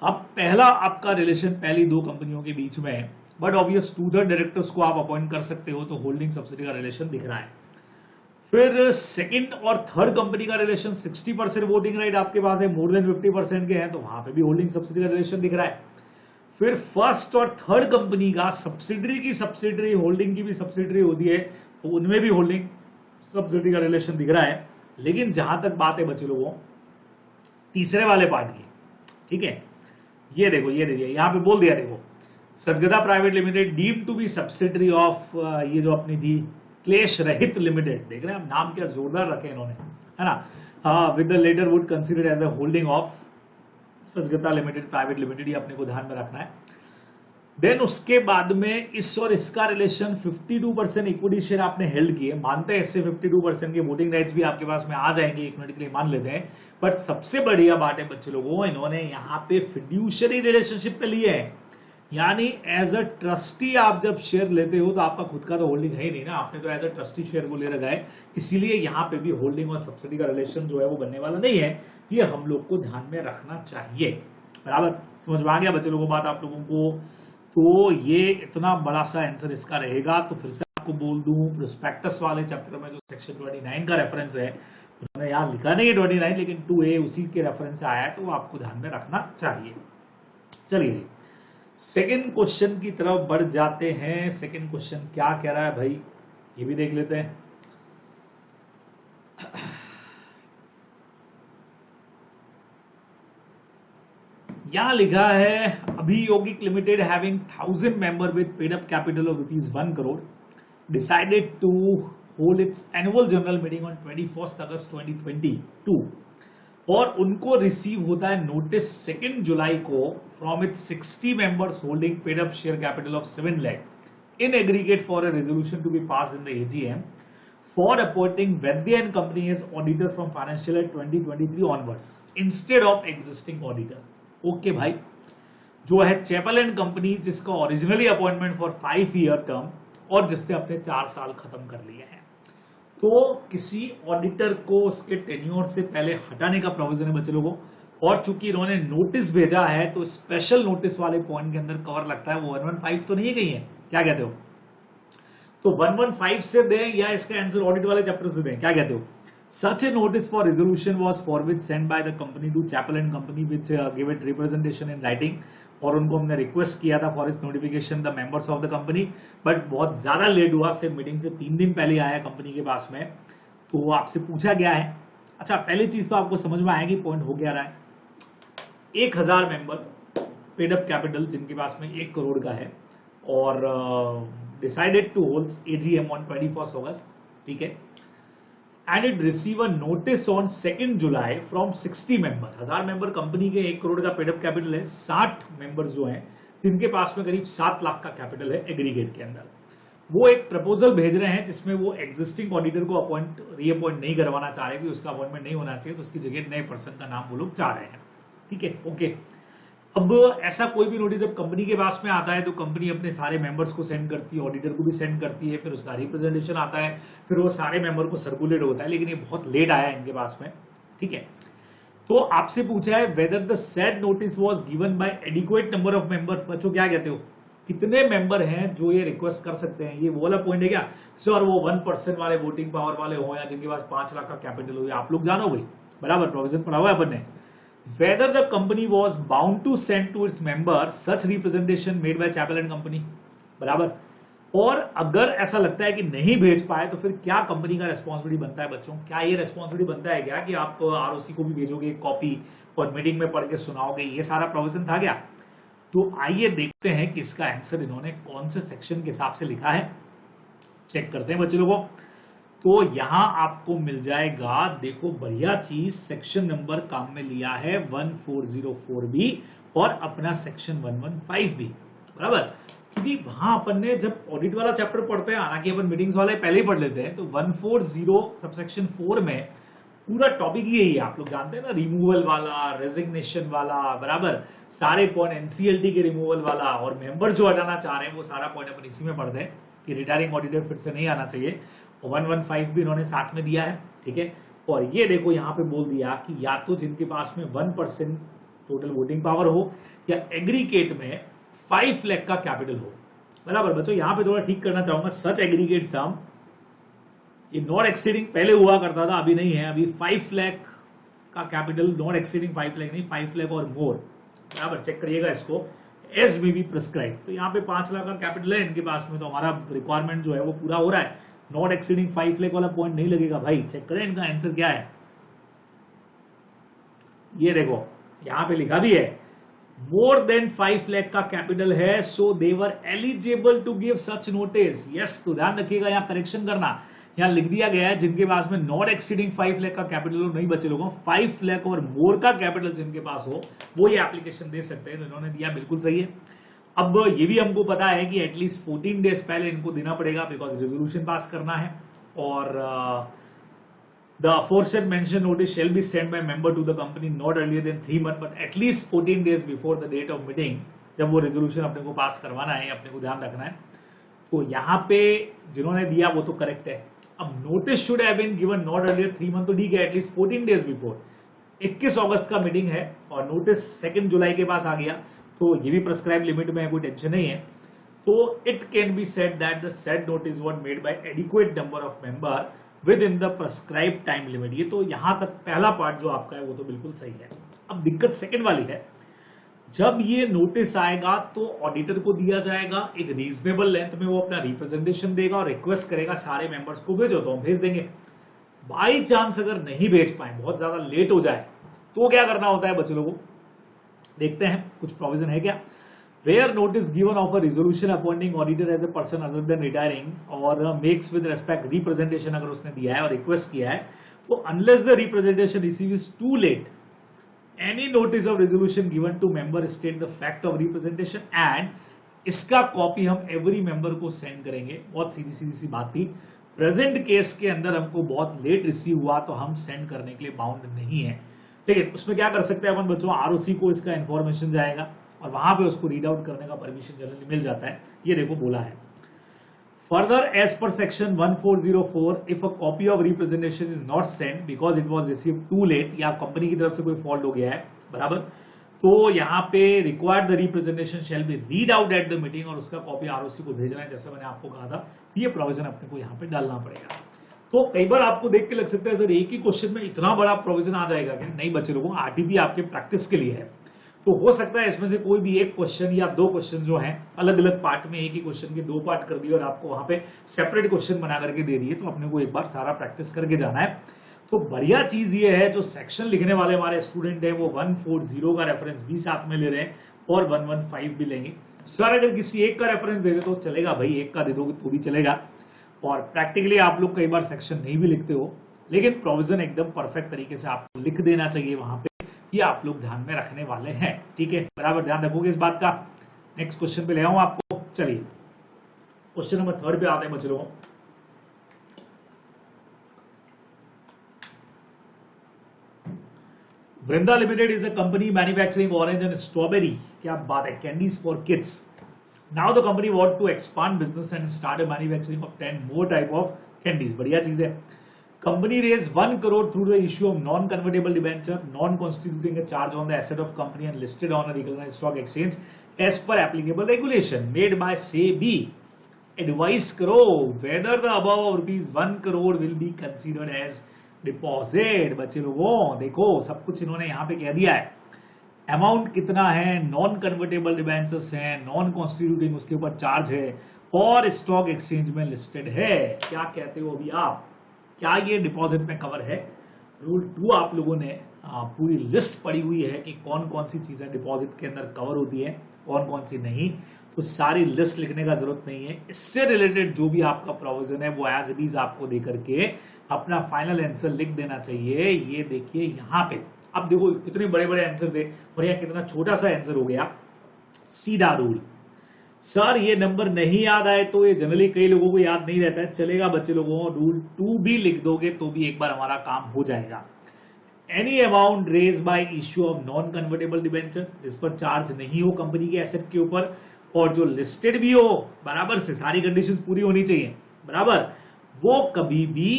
अब पहला आपका रिलेशन पहली 2 कंपनियों के बीच में है, बट ऑब्वियस 2/3 डायरेक्टर्स को आप अपॉइंट कर सकते हो, तो होल्डिंग सब्सिडी का रिलेशन दिख रहा है। फिर सेकंड और थर्ड कंपनी का रिलेशन 60% वोटिंग राइट आपके पास है, मोर देन 50% के हैं, तो वहां पे भी होल्डिंग सब्सिडी का रिलेशन दिख रहा है। फिर फर्स्ट और थर्ड कंपनी का सब्सिडरी की सब्सिडरी होल्डिंग की भी सब्सिडरी होती है, तो उनमें भी होल्डिंग सब्सिडी का रिलेशन दिख रहा है। लेकिन जहां तक बात है बच्चे लोगों तीसरे वाले पार्ट की, ठीक है, ये देखो ये देखिए यहाँ पे बोल दिया, देखो Sadgada private limited deem to be subsidiary of, ये जो अपनी थी क्लेश रहित लिमिटेड, देख रहे हैं नाम क्या जोरदार रखे इन्होंने, है ना, with the letter would consider as a holding of Sadgada limited private limited, ये अपने को ध्यान में रखना है। देन उसके बाद में इस और इसका रिलेशन 52% इक्विटी शेयर आपने हेल्ड किए, मानते हैं इससे 52% के वोटिंग राइट्स भी आपके पास में आ जाएंगे, 1 मिनट के लिए मान लेते हैं। बट सबसे बढ़िया बात है बच्चे लोगों, इन्होंने यहाँ पे फिड्यूशरी रिलेशनशिप पे लिए हैं, यानी एज अ ट्रस्टी आप जब शेयर लेते हो तो आपका खुद का तो होल्डिंग है ही नहीं ना, आपने तो एज अ ट्रस्टी शेयर को ले रखा है, इसीलिए यहाँ पे भी होल्डिंग और सब्सिडी का रिलेशन जो है वो बनने वाला नहीं है, ये हम लोग को ध्यान में रखना चाहिए, बराबर समझ में आ गया बच्चे लोगों बात आप लोगों को। तो ये इतना बड़ा सा आंसर इसका रहेगा। तो फिर से आपको बोल दूं प्रोस्पेक्टस वाले चैप्टर में जो सेक्शन 29 का रेफरेंस है, उन्होंने यहाँ लिखा नहीं है 29 लेकिन 2A उसी के रेफरेंस से आया है, तो वो आपको ध्यान में रखना चाहिए। चलिए जी सेकेंड क्वेश्चन की तरफ बढ़ जाते हैं। सेकेंड क्वेश्चन क्या कह रहा है भाई, ये भी देख लेते हैं। यहां लिखा है अभियोगिक limited having 1000 member with paid up capital of ₹1 crore decided to hold its annual general meeting on 21 August 2022, और उनको रिसीव होता है नोटिस 2 जुलाई को from its 60 members holding paid up share capital of 7 lakh in aggregate for a resolution to be pass in the AGM for appointing Vaidya and company as auditor from financial year 2023 onwards instead of existing auditor. Okay भाई, जो है Chapel and company जिसका originally appointment for 5 year term और जिसने अपने 4 साल खत्म कर लिए हैं, तो किसी ऑडिटर को उसके टेन्योर से पहले हटाने का प्रोविजन है बच्चे लोगों। और चूंकि इन्होंने नोटिस भेजा है तो स्पेशल नोटिस वाले पॉइंट के अंदर कवर लगता है, वो 115 तो नहीं गई है, क्या कहते हो? तो 115 से दें या इसका आंसर ऑडिट वाले चैप्टर से दें, क्या कहते हो? Such a notice for resolution was forward sent by the company to Chappell and Company, which gave it representation in writing, और उनको हमने रिक्वेस्ट किया था फॉर इस notification the members of the company, but बहुत ज्यादा लेट हुआ, सिर्फ मीटिंग से 3 दिन पहले आया कंपनी के पास में, तो आपसे पूछा गया है। अच्छा पहली चीज तो आपको समझ में आएगी पॉइंट हो गया रहा है, 1000 मेंबर पेड अप कैपिटल जिनके पास में 1 करोड़ का है, और decided to holds AGM on 21 August, ठीक है, and it receive a notice on 2 July from 60 member. 1000 member company के 1 करोड़ का पेड अप कैपिटल है, 60 मेंबर्स जो हैं जिनके पास में करीब 7 लाख का कैपिटल है एग्रीगेट के अंदर, वो एक प्रपोजल भेज रहे हैं जिसमें वो एग्जिस्टिंग ऑडिटर को रीअपॉइंट नहीं करवाना चाह रहे कि उसका अपॉइंटमेंट नहीं होना चाहिए, तो उसकी जगह नए पर्सन का नाम वो लोग चाह रहे हैं। ठीक है, ओके। अब ऐसा कोई भी नोटिस जब कंपनी के पास में आता है तो कंपनी अपने सारे मेंबर्स को सेंड करती है, ऑडिटर को भी सेंड करती है, फिर उसका रिप्रेजेंटेशन आता है, फिर वो सारे मेंबर को सर्कुलेट होता है, लेकिन ये बहुत लेट आया इनके पास में। ठीक है, तो आपसे पूछा है whether the said notice was given by adequate number of member. बच्चों क्या कहते हो, कितने मेंबर हैं जो ये रिक्वेस्ट कर सकते हैं? ये वो वाला पॉइंट है क्या सर, वो 1% वाले वोटिंग पावर वाले हो या जिनके पास 5 लाख का कैपिटल हो, आप लोग जानो भाई, बराबर प्रोविजन पढ़ा हुआ है अपन ने। Whether the company was bound to send to its members such representation made by Chappell and Company, बराबर। और अगर ऐसा लगता है कि नहीं भेज पाए तो फिर क्या कंपनी का रेस्पॉन्सिबिलिटी बनता है? बच्चों, क्या ये रेस्पॉन्सिबिलिटी बनता है क्या कि आप आरओसी को भी भेजोगे कॉपी और मीटिंग में पढ़ के सुनाओगे? ये सारा प्रोविजन था क्या? तो आइए देखते हैं कि इसका आंसर इन्होंने कौन से सेक्शन के हिसाब से लिखा है। चेक करते हैं बच्चे लोगों। तो यहां आपको मिल जाएगा, देखो बढ़िया चीज, सेक्शन नंबर काम में लिया है 1404B और अपना सेक्शन 115 भी, बराबर। क्योंकि वहां अपन ने जब ऑडिट वाला चैप्टर पढ़ते हैं, हालांकि अपन मीटिंग्स वाले पहले ही पढ़ लेते हैं, तो 140 सबसेक्शन 4 में पूरा टॉपिक यही है, आप लोग जानते हैं ना, रिमूवल वाला, रेजिग्नेशन वाला, बराबर, सारे पॉइंट, एनसीएलटी के रिमूवल वाला, और मेंबर जो हटाना चाह रहे हैं वो सारा पॉइंट अपन इसी में पढ़ते हैं कि रिटायरिंग ऑडिटर फिर से नहीं आना चाहिए। 115 भी इन्होंने साथ में दिया है। ठीक है, और ये देखो यहाँ पे बोल दिया कि या तो जिनके पास में 1% टोटल वोटिंग पावर हो या एग्रीगेट में 5 लाख का कैपिटल हो, बराबर। बच्चों यहाँ पे थोड़ा ठीक करना चाहूंगा, सच एग्रीगेट सम, ये नॉट एक्सीडिंग पहले हुआ करता था, अभी नहीं है, अभी 5 लाख का कैपिटल, नॉट एक्सीडिंग 5 लाख नहीं, 5 लाख और मोर, बराबर। चेक करिएगा इसको, एस में भी प्रिस्क्राइब, तो यहाँ पे 5 लाख का कैपिटल है इनके पास में, तो हमारा रिक्वायरमेंट जो है वो पूरा हो रहा है। नॉट एक्सीडिंग 5 लाख वाला पॉइंट नहीं लगेगा भाई। चेक करें इनका आंसर क्या है, ये देखो यहां पे लिखा भी है मोर देन 5 लाख का कैपिटल है, so they were eligible to give such notice. Yes, तो ध्यान रखिएगा, यहां करेक्शन करना, यहां लिख दिया गया है जिनके पास में नॉट एक्सीडिंग 5 लाख का कैपिटल हो, नहीं बचे लोगों, 5 लाख और मोर का कैपिटल जिनके पास हो वो ये एप्लीकेशन दे सकते हैं। तो इन्होंने दिया, बिल्कुल सही है। अब ये भी हमको पता है कि एटलीस्ट 14 डेज पहले इनको देना पड़ेगा, बिकॉज रेजोल्यूशन पास करना है, और the aforesaid mentioned notice shall be sent by member to the company not earlier than 3 months but at least 14 days before the date of meeting, जब वो रेजोल्यूशन अपने को पास करवाना है, अपने को ध्यान रखना है। तो यहाँ पे जिन्होंने दिया वो तो करेक्ट है। अब notice should have been given not earlier 3 month, तो ठीक है, एटलीस्ट 14 डेज बिफोर। 21 अगस्त का मीटिंग है और नोटिस 2 जुलाई के पास आ गया, तो ये भी प्रेस्क्राइब लिमिट में है, कोई टेंशन नहीं है। तो it can be said that the said notice was made by adequate number of member with in the prescribe time limit. ये तो यहां तक पहला पार्ट जो आपका है वो तो बिल्कुल सही है। अब दिक्कत सेकंड वाली है, जब ये नोटिस आएगा तो ऑडिटर को दिया जाएगा, एक रीजनेबल लेंथ में वो अपना रिप्रेजेंटेशन देगा और रिक्वेस्ट करेगा सारे मेंबर्स को भेजो, तो हम भेज देंगे। बाई चांस अगर नहीं भेज पाए, बहुत ज्यादा लेट हो जाए, तो क्या करना होता है बच्चे लोगों, देखते हैं कुछ प्रोविजन है क्या। Where notice given of a resolution appointing auditor as a person other than retiring or makes with respect representation, अगर उसने दिया है और रिक्वेस्ट किया है, तो unless the representation received is too late, any notice of resolution given to member state the fact of representation and इसका copy हम एवरी मेंबर को सेंड करेंगे। बहुत सीधी सीधी सी बात थी। प्रेजेंट केस के अंदर हमको बहुत लेट रिसीव हुआ तो हम सेंड करने के लिए बाउंड नहीं है, लेकिन उसमें क्या कर सकते हैं अपन बच्चों, आरओसी को इसका इंफॉर्मेशन जाएगा और वहां पे उसको रीड आउट करने का परमिशन जनरली मिल जाता है। ये देखो बोला है, further as per section 1404 if a copy of representation is not sent because it was received too late, या कंपनी की तरफ से कोई फॉल्ट हो गया है, बराबर, तो यहाँ पे required the representation shall be read out at the meeting, और उसका कॉपी आरओसी को भेजना है, जैसे मैंने आपको कहा था। तो ये प्रोविजन अपने को यहाँ पे डालना पड़ेगा। तो कई बार आपको देख के लग सकता है सर एक ही क्वेश्चन में इतना बड़ा प्रोविजन आ जाएगा क्या? नहीं बच्चे लोगों, आरटीपी आपके प्रैक्टिस के लिए है, तो हो सकता है इसमें से कोई भी एक क्वेश्चन या दो क्वेश्चन जो हैं अलग अलग पार्ट में, एक ही क्वेश्चन के 2 पार्ट कर दिए और आपको वहां पे सेपरेट क्वेश्चन बना करके दे दिए, तो अपने को एक बार सारा प्रैक्टिस करके जाना है। तो बढ़िया चीज ये है, जो सेक्शन लिखने वाले हमारे स्टूडेंट हैं वो 140 का रेफरेंस भी साथ में ले रहे हैं और 115 भी लेंगे। सर अगर किसी एक का रेफरेंस दे दे तो चलेगा भाई, एक का दे दोगे तो भी चलेगा। और प्रैक्टिकली आप लोग कई बार सेक्शन नहीं भी लिखते हो, लेकिन प्रोविजन एकदम परफेक्ट तरीके से आपको लिख देना चाहिए वहां पे, ये आप लोग ध्यान में रखने वाले हैं। ठीक है, बराबर ध्यान रखोगे इस बात का। नेक्स्ट क्वेश्चन पे ले आऊं आपको, चलिए। क्वेश्चन नंबर 3 पे आते हैं बच्चे लोगों। Vrinda limited is a company manufacturing orange and strawberry, क्या बात है, candies for kids. Now the company want to expand business and start a manufacturing of 10 more type of candies. बढ़िया चीज है। Company raise 1 crore through the issue of non convertible debenture non constituting a charge on the asset of company and listed on a recognised stock exchange as per applicable regulation made by SEBI. Advice करो whether the above rupees 1 crore will be considered as deposit. बच्चे लोगों देखो सब कुछ इन्होंने यहां पे कह दिया है। अमाउंट कितना है, नॉन कन्वर्टेबल डिबेंचर्स है, नॉन कॉन्स्टिट्यूटिंग उसके ऊपर चार्ज है और स्टॉक एक्सचेंज में लिस्टेड है। क्या कहते हो अभी आप, क्या ये डिपॉजिट में कवर है? रूल 2 आप लोगों ने पूरी लिस्ट पड़ी हुई है कि कौन कौन सी चीजें डिपॉजिट के अंदर कवर होती है, कौन कौन सी नहीं। तो सारी लिस्ट लिखने का जरूरत नहीं है। इससे रिलेटेड जो भी आपका प्रोविजन है वो एज इट इज आपको दे करके अपना फाइनल आंसर लिख देना चाहिए। ये देखिए यहाँ पे, अब देखो कितने बड़े बड़े आंसर थे और यहाँ कितना छोटा सा आंसर हो गया। सीधा रूल। सर ये नंबर नहीं याद आए तो ये जनरली कई लोगों को याद नहीं रहता है, चलेगा बच्चे लोगों, रूल 2 भी लिख दोगे तो भी एक बार हमारा काम हो जाएगा। Any amount raise by issue of non convertible debenture, जिस पर चार्ज नहीं हो कंपनी के एसेट के ऊपर और जो लिस्टेड भी हो, बराबर से सारी कंडीशंस पूरी होनी चाहिए, बराबर, वो कभी भी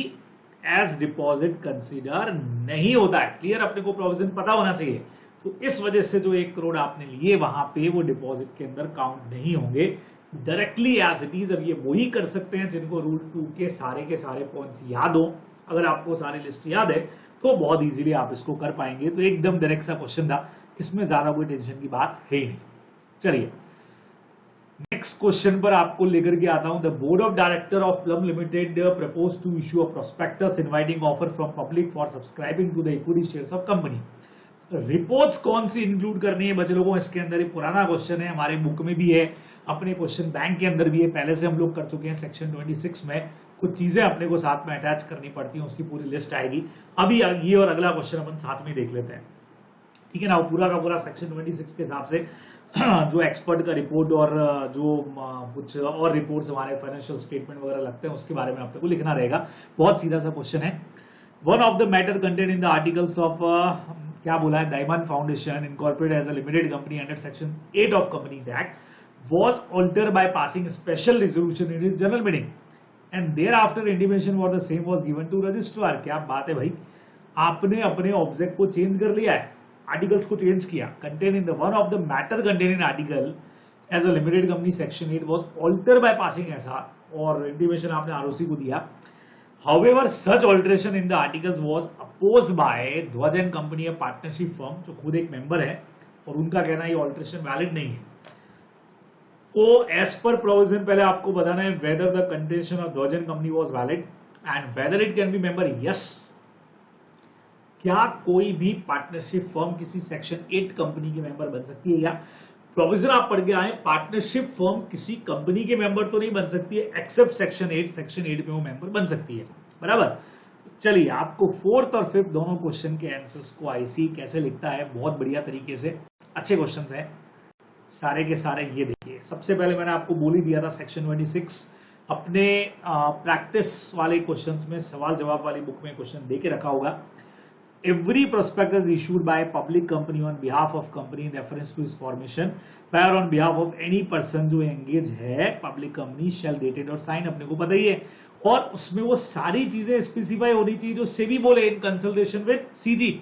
एज डिपॉजिट कंसीडर नहीं होता है। क्लियर, अपने को प्रोविजन पता होना चाहिए। तो इस वजह से जो 1 crore आपने लिए वहां पे वो डिपॉजिट के अंदर काउंट नहीं होंगे, डायरेक्टली एज इट इज। अब ये वही कर सकते हैं जिनको रूल 2 के सारे पॉइंट्स याद हो। अगर आपको सारी लिस्ट याद है तो बहुत इजीली आप इसको कर पाएंगे। तो एकदम डायरेक्ट सा क्वेश्चन था, इसमें ज्यादा कोई टेंशन की बात है ही नहीं। चलिए नेक्स्ट क्वेश्चन पर आपको लेकर के आता हूं। The board of director of plum limited propose to issue a prospectus inviting offer from public for subscribing to the equity shares of company. Reports कौन सी इंक्लूड करनी है बच्चे लोगों, इसके अंदर एक पुराना क्वेश्चन है, हमारे बुक में भी है, अपने क्वेश्चन बैंक के अंदर भी है, पहले से हम लोग कर चुके हैं। सेक्शन 26 में कुछ चीजें अपने को साथ में अटैच करनी पड़ती हैं, उसकी पूरी लिस्ट आएगी। अभी ये और अगला क्वेश्चन अपन साथ में देख लेते हैं, ठीक है ना। पूरा का पूरा सेक्शन 26 के हिसाब से जो एक्सपर्ट का रिपोर्ट और जो कुछ और रिपोर्ट्स हमारे फाइनेंशियल स्टेटमेंट वगैरह लगते हैं उसके बारे में आपको लिखना रहेगा। बहुत सीधा सा क्वेश्चन है। One of the matter content in the articles of क्या बोला है, diamond foundation incorporated as a limited company under section 8 of companies act was altered by passing special resolution in his general meeting and thereafter intimation for the same was given to registrar। क्या बात है भाई, आपने अपने object को change कर लिया है, आर्टिकल्स को चेंज किया। Content in the one of the matter content in article as a limited company section 8 was altered by passing ऐसा, और इंटीमेशन आपने आरओसी को दिया। However, such alteration in the articles was opposed by ध्वज and company A partnership firm, जो खुद एक member है और उनका कहना है ये ऑल्ट्रेशन वैलिड नहीं है। तो एज पर प्रोविजन पहले आपको बताना है वेदर द कंटेंशन ऑफ ध्वज and company was valid and whether it can be member. Yes, क्या कोई भी पार्टनरशिप फर्म किसी सेक्शन 8 कंपनी के मेंबर बन सकती है? या प्रोविजन आप पढ़ के आए, पार्टनरशिप फर्म किसी कंपनी के मेंबर तो नहीं बन सकती है एक्सेप्ट सेक्शन 8। सेक्शन 8 में वो मेंबर बन सकती है, बराबर। चलिए आपको 4th और 5th दोनों क्वेश्चन के आंसर्स को आईसी कैसे लिखता है, बहुत बढ़िया तरीके से, अच्छे क्वेश्चन है सारे के सारे। ये देखिए, सबसे पहले मैंने आपको बोल ही दिया था सेक्शन 26 अपने प्रैक्टिस वाले क्वेश्चंस में, सवाल जवाब वाली बुक में क्वेश्चन दे के रखा होगा। Every prospectus issued by public company on behalf of company in reference to इस formation by on behalf of any person जो एंगेज है पब्लिक कंपनी शेल डेटेड और साइन, अपने को पता ही है। और उसमें वो सारी चीजें स्पेसिफाई होनी चाहिए जो सेबी बोले इन कंसल्टेशन विद सीजी।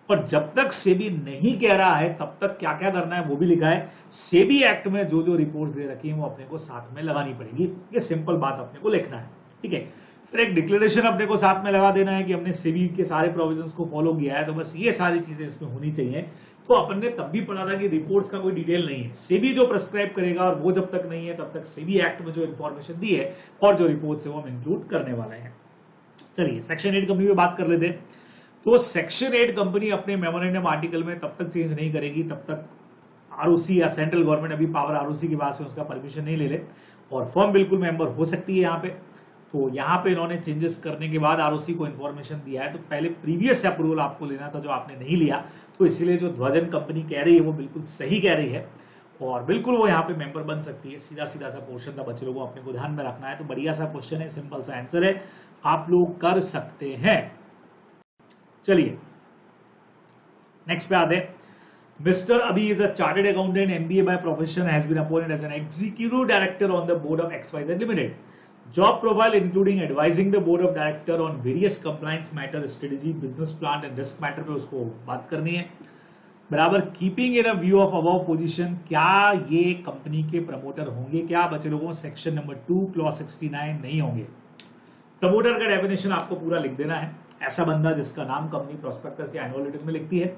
और जब तक सेबी नहीं कह रहा है तब तक क्या क्या करना है वो भी लिखा है। सेबी एक्ट में जो जो रिपोर्ट्स दे रखी है वो अपने को साथ में लगानी पड़ेगी। ये सिंपल बात अपने को लिखना है, ठीक है। फिर एक डिक्लेरेशन अपने को साथ में लगा देना है कि हमने सेबी के सारे प्रोविजंस को फॉलो किया है। तो बस ये सारी चीजें इसमें होनी चाहिए। तो अपन ने तब भी पढ़ा था कि रिपोर्ट्स का कोई डिटेल नहीं है, सेबी जो प्रेस्क्राइब करेगा और वो जब तक नहीं है तब तक सेबी एक्ट में जो इन्फॉर्मेशन दी है और जो रिपोर्ट्स है वो हम इंक्लूड करने वाले हैं। चलिए सेक्शन 8 कंपनी में बात कर लेते हैं। तो सेक्शन 8 कंपनी अपने मेमोरेंडम आर्टिकल में तब तक चेंज नहीं करेगी तब तक आरओसी या सेंट्रल गवर्नमेंट अभी पावर आरओसी के पास में उसका परमिशन नहीं ले ले, और फर्म बिल्कुल मेंबर हो सकती है यहाँ पे। तो यहाँ पे इन्होंने चेंजेस करने के बाद आरओसी को इन्फॉर्मेशन दिया है, तो पहले प्रीवियस अप्रूवल आपको लेना था जो आपने नहीं लिया। तो इसीलिए जो ध्वजन कंपनी कह रही है वो बिल्कुल सही कह रही है। और बिल्कुल वो यहाँ पे मेंबर बन सकती है। सीधा सीधा सा पोर्शन था बच्चे लोगों को अपने को ध्यान में रखना है। तो बढ़िया सा क्वेश्चन है, सिंपल सा आंसर है, आप लोग कर सकते हैं। चलिए नेक्स्ट पे आते हैं। Mr. Abhi is a chartered accountant, MBA by profession, has been appointed as an executive director on the board of XYZ Limited. Job profile including advising the board of director on various compliance matter, strategy, business plan and risk matter पे उसको बात करनी है। बराबर keeping in a view of above position, क्या ये company के promoter होंगे? क्या बच्चे लोगों सेक्शन नंबर 2 क्लॉज 69 नहीं होंगे? प्रमोटर का डेफिनेशन आपको पूरा लिख देना है। ऐसा बंदा जिसका नाम कंपनी प्रोस्पेक्टस या एनुअल रिटर्न में लिखती है,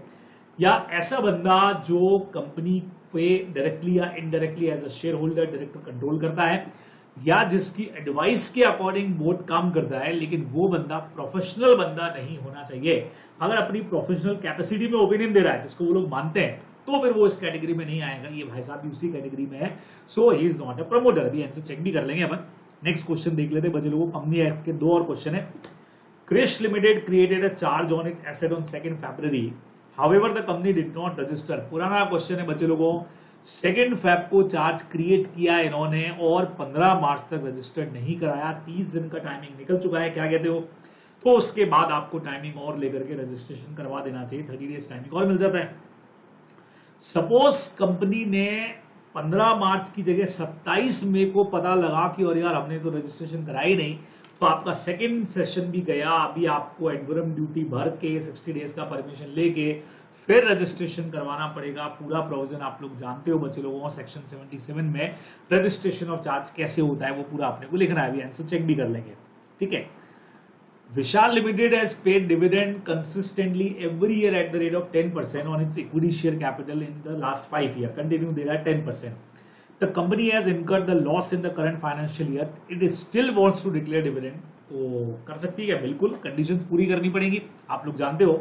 या ऐसा बंदा जो कंपनी पे डायरेक्टली या indirectly as a shareholder director control करता है, या जिसकी एडवाइस के अकॉर्डिंग बोर्ड काम करता है, लेकिन वो बंदा प्रोफेशनल बंदा नहीं होना चाहिए। अगर अपनी प्रोफेशनल कैपेसिटी में ओपिनियन दे रहा है जिसको वो लोग मानते हैं, तो फिर वो इस कैटेगरी में नहीं आएगा। ये भाई साहब भी उसी कैटेगरी में है, so he is not a promoter. अभी आंसर चेक भी कर लेंगे अपन। नेक्स्ट क्वेश्चन देख लेते हैं बच्चे लोगों। कंपनी एक्ट के 2 और क्वेश्चन है। Krish limited created a charge on it asset on 2 February, however the company did not register. पुराना क्वेश्चन है बच्चे लोगों, 2 फेब को चार्ज क्रिएट किया इन्होंने और 15 मार्च तक रजिस्टर्ड नहीं कराया। 30 दिन का टाइमिंग निकल चुका है, क्या कहते हो? तो उसके बाद आपको टाइमिंग और लेकर के रजिस्ट्रेशन करवा देना चाहिए। 30 डेज टाइमिंग और मिल जाता है। सपोज कंपनी ने 15 मार्च की जगह 27 मई को पता लगा कि और यार हमने तो रजिस्ट्रेशन कराई नहीं, तो आपका सेकंड सेशन भी गया। अभी आपको एडवरम ड्यूटी भर के 60 डेज का परमिशन लेके फिर रजिस्ट्रेशन करवाना पड़ेगा। पूरा प्रोविजन आप लोग जानते हो बच्चे लोगों, सेक्शन 77 में रजिस्ट्रेशन और चार्ज कैसे होता है वो पूरा आपने को लिखना है। अभी आंसर चेक भी कर लेंगे, ठीक है। Vishal Limited has paid dividend consistently every year at the rate of 10% on its equity share capital in the last 5 years. Continue there at 10%. The company has incurred the loss in the current financial year. It is still wants to declare dividend. तो कर सकती है, बिल्कुल conditions पूरी करनी पड़ेगी। आप लोग जानते हो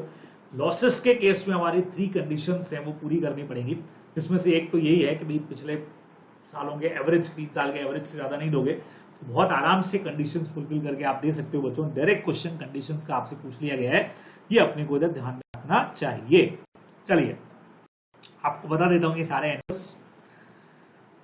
लॉसेस के केस में हमारी 3 कंडीशंस हैं, वो पूरी करनी पड़ेगी। इसमें से एक तो यही है कि भाई पिछले सालों के एवरेज, 3 साल के एवरेज से ज्यादा नहीं दोगे, तो बहुत आराम से कंडीशंस फुलफिल करके आप दे सकते हो बच्चों। डायरेक्ट क्वेश्चन कंडीशंस का आपसे पूछ लिया गया है, ये अपने को इधर ध्यान में रखना चाहिए। चलिए आपको बता देता हूं ये सारे आंसर्स।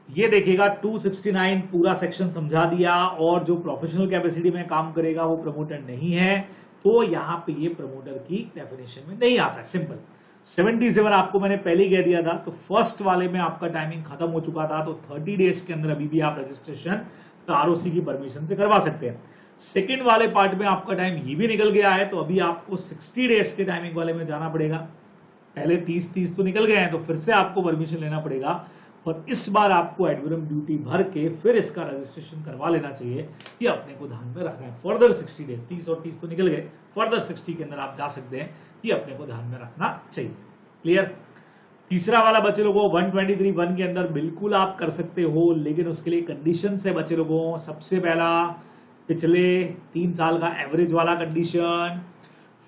ये देखिएगा 269 पूरा सेक्शन समझा दिया, और जो प्रोफेशनल कैपेसिटी में काम करेगा वो प्रमोटर नहीं है, तो यहाँ पे ये प्रमोटर की डेफिनेशन में नहीं आता है। सिंपल। 77 आपको मैंने पहले ही कह दिया था। तो फर्स्ट वाले में आपका टाइमिंग खत्म हो चुका था, तो 30 डेज के अंदर अभी भी आप रजिस्ट्रेशन आरओसी की परमिशन से करवा सकते हैं। सेकंड वाले पार्ट में आपका टाइम ये भी निकल गया है, तो अभी आपको 60 डेज के टाइमिंग वाले में जाना पड़ेगा। पहले 30 तो निकल गए हैं, तो फिर से आपको परमिशन लेना पड़ेगा, और इस बार आपको एडवरम ड्यूटी भर के फिर इसका रजिस्ट्रेशन करवा लेना चाहिए। ये अपने को ध्यान में रखना है। फर्दर 60 डेज, 30 और 30 तो निकल गए, फर्दर 60 के अंदर आप जा सकते हैं, ये अपने को ध्यान में रखना चाहिए। क्लियर? तीसरा वाला बच्चे लोगों 123(1) के अंदर बिल्कुल आप कर सकते हो, लेकिन उसके लिए कंडीशन है बच्चे लोगों। सबसे पहला पिछले 3 साल का एवरेज वाला कंडीशन,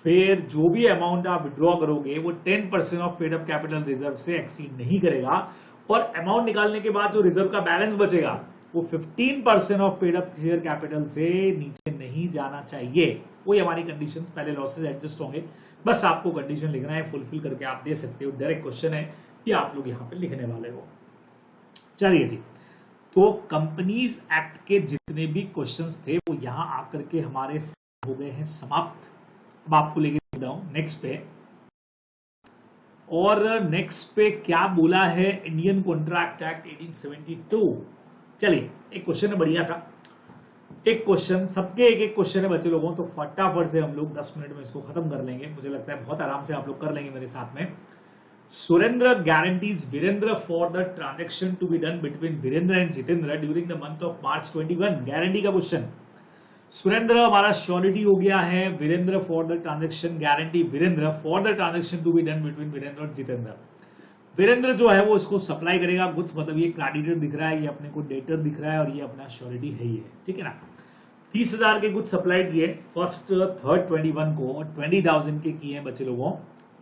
फिर जो भी अमाउंट आप विड्रॉ करोगे वो 10% of paid up capital reserve से एक्सीड नहीं करेगा, और अमाउंट निकालने के बाद जो रिजर्व का बैलेंस बचेगा वो 15% of paid up share capital से नीचे नहीं जाना चाहिए। वही हमारी कंडीशंस, पहले लॉसेस एडजस्ट होंगे, बस आपको कंडीशन लिखना है, फुलफिल करके आप दे सकते हो। डायरेक्ट क्वेश्चन है, ये आप लोग यहाँ पे लिखने वाले हो। चलिए जी, तो कंपनीज एक्ट के जितने भी क्वेश्चंस थे वो यहाँ आकर के हमारे हो गए हैं समाप्त। अब आपको लेके चलता हूं नेक्स्ट पे, और नेक्स्ट पे क्या बोला है, इंडियन कॉन्ट्रैक्ट एक्ट 1872। चलिए एक क्वेश्चन है बढ़िया सा, एक क्वेश्चन, सबके एक एक क्वेश्चन है बच्चे लोगों, तो फटाफट से हम लोग 10 मिनट में इसको खत्म कर लेंगे। मुझे लगता है बहुत आराम से आप लोग कर लेंगे मेरे साथ में। Surendra guarantees Virendra for the transaction to be done between Virendra and Jitendra during the month of March 21। Guarantee का क्वेश्चन, सुरेंद्र हमारा श्योरिटी हो गया है, Virendra for the transaction, guarantee Virendra for the transaction to be done between Virendra और जितेंद्र। वीरेंद्र जो है वो इसको सप्लाई करेगा गुड्स, मतलब ये क्रेडिटर दिख रहा है, ये अपने को डेटर दिख रहा है, और ये अपना श्योरिटी है ही है, ठीक है ना। 30,000 के गुड्स सप्लाई किए फर्स्ट, थर्ड 21 को, और 20,000 के किए बच्चे लोगों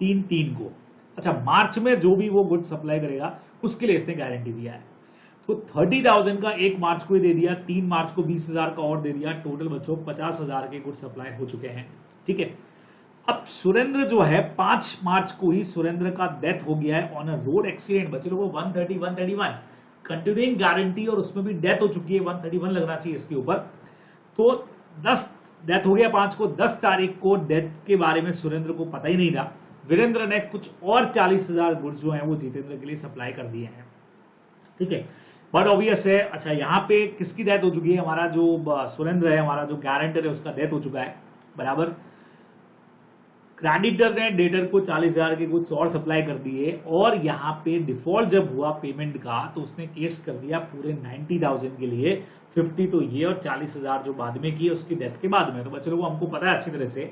3 को। अच्छा, मार्च में जो भी वो गुड्स सप्लाई करेगा उसके लिए इसने गारंटी दिया है, तो 30,000 का 1 मार्च को ही दे दिया, 3 मार्च को 20,000 का और दे दिया, टोटल बच्चों 50,000 के गुड्स सप्लाई हो चुके हैं, ठीक है। अब सुरेंद्र जो है 5 मार्च को ही सुरेंद्र का डेथ हो गया है ऑन अ रोड एक्सीडेंट। बच्चे लोगों 131 कंटिन्यूइंग गारंटी और उसमें भी डेथ हो चुकी है, 131 लगना चाहिए इसके ऊपर। तो 10 डेथ हो गया 5 को, 10 तारीख को डेथ के बारे में सुरेंद्र को पता ही नहीं था। वीरेंद्र ने कुछ और 40,000 गुड्स जो हैं वो जितेंद्र के लिए सप्लाई कर दिए हैं, ठीक है। बट ऑब्वियस है। अच्छा यहाँ पे किसकी डेथ हो चुकी है, हमारा जो सुरेंद्र है, हमारा जो गारंटर है उसका डेथ हो चुका है, बराबर। क्रेडिटर ने डेटर को 40,000 के कुछ और सप्लाई कर दिए और यहाँ पे डिफॉल्ट जब हुआ पेमेंट का तो उसने केस कर दिया पूरे 90,000 के लिए, 50 तो ये और 40,000 जो बाद में किए उसकी डेथ के बाद में। तो बच्चों लोगों हमको पता है अच्छी तरह से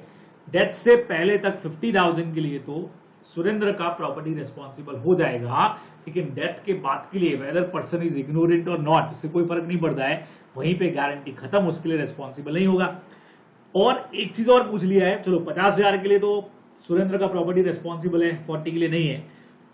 डेथ से पहले तक 50,000 के लिए तो सुरेंद्र का प्रॉपर्टी रिस्पॉन्सिबल हो जाएगा, लेकिन डेथ के बाद के लिए वेदर पर्सन इज इग्नोरेंट और नॉट, उससे कोई फर्क नहीं पड़ता है, वहीं पे गारंटी खत्म, उसके लिए रिस्पॉन्सिबल नहीं होगा। और एक चीज और पूछ लिया है, चलो 50,000 के लिए तो सुरेंद्र का प्रॉपर्टी रिस्पॉन्सिबल है, 40 के लिए नहीं है।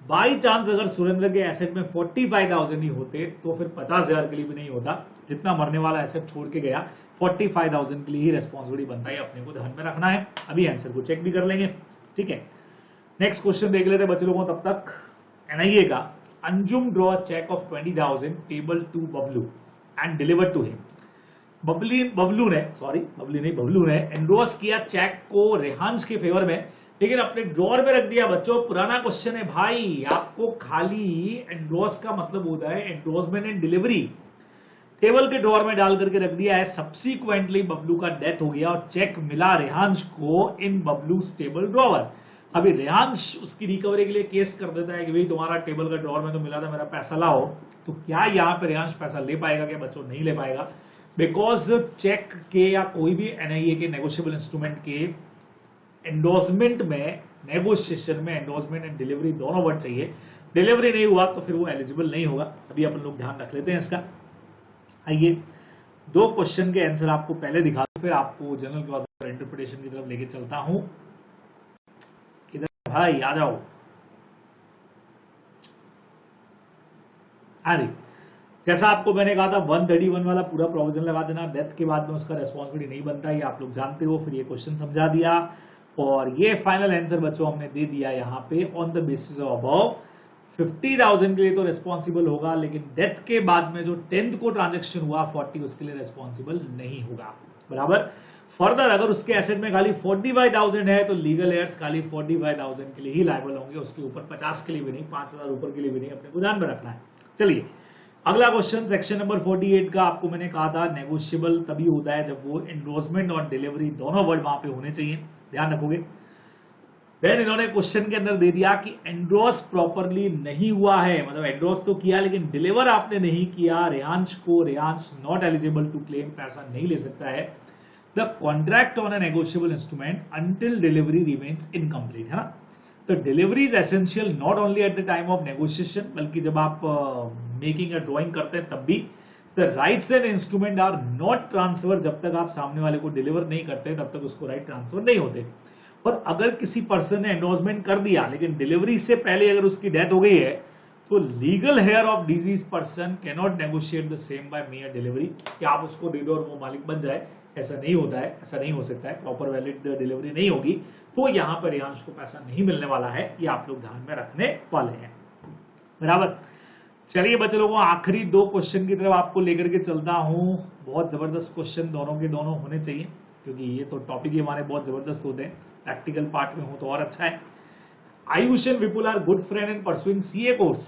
बाई चांस अगर सुरेंद्र के एसेट में 45,000 ही होते तो फिर 50,000 के लिए भी नहीं होता, जितना मरने वाला एसेट छोड़ के गया 45,000 के लिए ही रिस्पॉन्सिबिलिटी बनता है, अपने को ध्यान में रखना है। अभी आंसर को चेक भी कर लेंगे, ठीक है। नेक्स्ट क्वेश्चन देख लेते बच्चे लोगों, तब तक एनआईए का Anjum draw cheque of 20,000 payable to Babloo and deliver to him. Babloo ने एंडोर्स किया चेक को रेहांश के फेवर में, लेकिन अपने ड्रॉर में रख दिया। बच्चों पुराना क्वेश्चन है भाई, आपको खाली एंडोर्स का मतलब होता है एंडोर्समेंट एंड डिलीवरी, टेबल के ड्रॉर में डाल करके रख दिया है। सब्सिक्वेंटली बबलू का डेथ हो गया और चेक मिला रेहांश को इन बबलू टेबल ड्रॉवर। अभी रेहांश उसकी रिकवरी के लिए केस कर देता है कि भाई तुम्हारा टेबल का ड्रॉर में तो मिला था, मेरा पैसा लाओ। तो क्या यहाँ पे रेहांश पैसा ले पाएगा क्या बच्चों? नहीं ले पाएगा, बिकॉज चेक के या कोई भी एनआईए के नेगोशिएबल इंस्ट्रूमेंट के एंडोर्समेंट में, नेगोशिएशन में एंडोर्समेंट एंड डिलीवरी दोनों वर्ड चाहिए। डिलीवरी नहीं हुआ तो फिर वो एलिजिबल नहीं होगा। अभी अपन लोग ध्यान रख लेते हैं इसका। आइए 2 क्वेश्चन के आंसर आपको पहले दिखा दूं, फिर आपको जनरल क्लॉज और इंटरप्रिटेशन की तरफ लेके चलता हूं। किधर भाई आ जाओ। अरे जैसा आपको मैंने कहा था 131 वाला पूरा प्रोविजन लगा देना, डेथ के बाद में उसका रेस्पॉन्सिबिलिटी नहीं बनता, ये आप लोग जानते हो। फिर ये क्वेश्चन समझा दिया और ये फाइनल आंसर बच्चों हमने दे दिया यहाँ पे on the basis of above. 50,000 के लिए तो रेस्पॉन्सिबल होगा, लेकिन डेथ के बाद में जो 10th को ट्रांजेक्शन हुआ 40 उसके लिए रेस्पॉन्सिबल नहीं होगा, बराबर। फर्दर अगर उसके एसेट में खाली 45,000 है तो लीगल एयर्स खाली 45,000 के लिए ही लायबल होंगे, उसके ऊपर 50 के लिए भी नहीं, 5,000 ऊपर के लिए भी नहीं, अपने को ध्यान में रखना है। चलिए अगला क्वेश्चन सेक्शन नंबर 48 का, आपको मैंने कहा था नेगोशिएबल तभी होता है जब वो एंडोर्समेंट और डिलीवरी दोनों वर्ड वहां पे होने चाहिए, ध्यान रखोगे। देन इन्होंने क्वेश्चन के अंदर दे दिया कि एंडोर्स प्रॉपरली नहीं हुआ है, मतलब एंडोर्स तो किया लेकिन डिलीवर आपने नहीं किया रेहांश को, Rehansh not eligible to claim, पैसा नहीं ले सकता है। The contract on a negotiable instrument until delivery remains incomplete, है ना। तो delivery is essential not only at the time of negotiation, बल्कि जब आप मेकिंग अ ड्राइंग करते हैं तब भी। The rights and instrument are not transfer, जब तक आप सामने वाले को डिलीवर नहीं करते तब तक उसको राइट ट्रांसफर नहीं होते। और अगर किसी पर्सन ने एंडोर्समेंट कर दिया लेकिन डिलीवरी से पहले अगर उसकी डेथ हो गई है तो legal heir of deceased person can not negotiate the same by mere delivery, कि आप उसको दे दो और वो मालिक बन जाए, ऐसा नहीं होता है, ऐसा नहीं हो सकता है। प्रॉपर वैलिड डिलीवरी नहीं होगी तो यहां पर रेहांश को पैसा नहीं मिलने वाला है, ये आप लोग ध्यान में रखने वाले हैं, बराबर। चलिए बच्चे लोगों आखिरी 2 क्वेश्चन की तरफ आपको लेकर के चलता हूं। बहुत जबरदस्त क्वेश्चन दोनों के दोनों होने चाहिए, क्योंकि ये तो टॉपिक ही हमारे बहुत जबरदस्त होते हैं, प्रैक्टिकल पार्ट में हो तो और अच्छा है। Ayush and Vipul are good friend and pursuing CA course.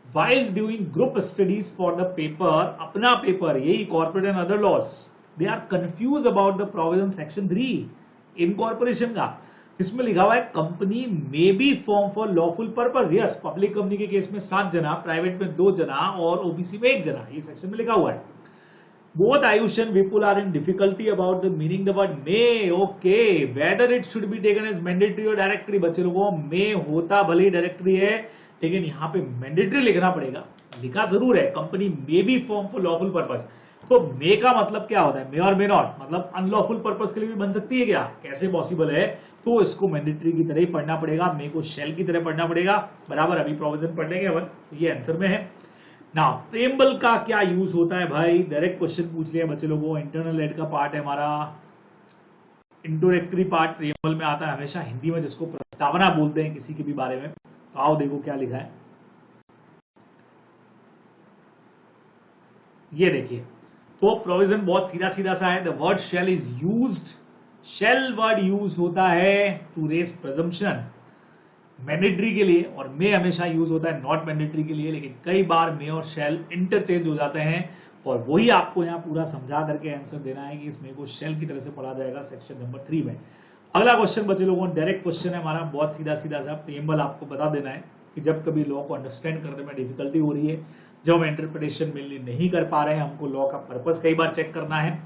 While doing group studies for the paper, अपना पेपर यही corporate and other laws, they are confused about the provision section 3 incorporation का, इसमें लिखा हुआ है company may be form for lawful purpose. Yes, public company के case में 7 जना, प्राइवेट में 2 जना और ओबीसी में 1 जना, ये सेक्शन में लिखा हुआ है। Both Ayush and Vipul are in difficulty about the meaning the word may. Okay, whether it should be taken as mandatory or directory। बच्चे लोगों may होता भले ही डायरेक्टरी है, लेकिन यहाँ पे मैंडेटरी लिखना पड़ेगा। लिखा जरूर है company may be form for lawful purpose, तो मे का मतलब क्या होता है? मे और मे नॉट, मतलब अनलॉफुल पर्पस के लिए भी बन सकती है क्या? कैसे पॉसिबल है? तो इसको मैंडेटरी की तरह ही पढ़ना पड़ेगा, मे को शेल की तरह पढ़ना पड़ेगा, बराबर। अभी प्रोविजन पढ़ लेंगे अपन, ये आंसर में है ना। प्रेम्बल का क्या यूज होता है भाई? डायरेक्ट क्वेश्चन पूछ लिया बच्चे लोगों, इंटरनल एड का पार्ट है हमारा। इंट्रोडक्टरी पार्ट प्रियम्बल में आता है हमेशा हिंदी में, जिसको प्रस्तावना बोलते हैं किसी के भी बारे में। तो आओ देखो क्या लिखा है, ये देखिए। तो प्रोविजन बहुत सीधा सीधा सा है। The word shall is used, shall word use होता है टू रेस प्रेजम्पशन मैंडेटरी के लिए, और मे हमेशा यूज होता है नॉट मैंडेटरी के लिए, लेकिन कई बार मे और शेल इंटरचेंज हो जाते हैं, और वही आपको यहाँ पूरा समझा करके आंसर देना है कि इसमें को शेल की तरह से पढ़ा जाएगा सेक्शन नंबर 3 में। अगला क्वेश्चन बच्चे लोगों, डायरेक्ट क्वेश्चन है हमारा, बहुत सीधा सीधा सा। प्रियम्बल आपको बता देना है कि जब कभी लॉ को अंडरस्टैंड करने में डिफिकल्टी हो रही है, जब हम इंटरप्रिटेशन मिलनी नहीं कर पा रहे हैं, हमको लॉ का पर्पस कई बार चेक करना है,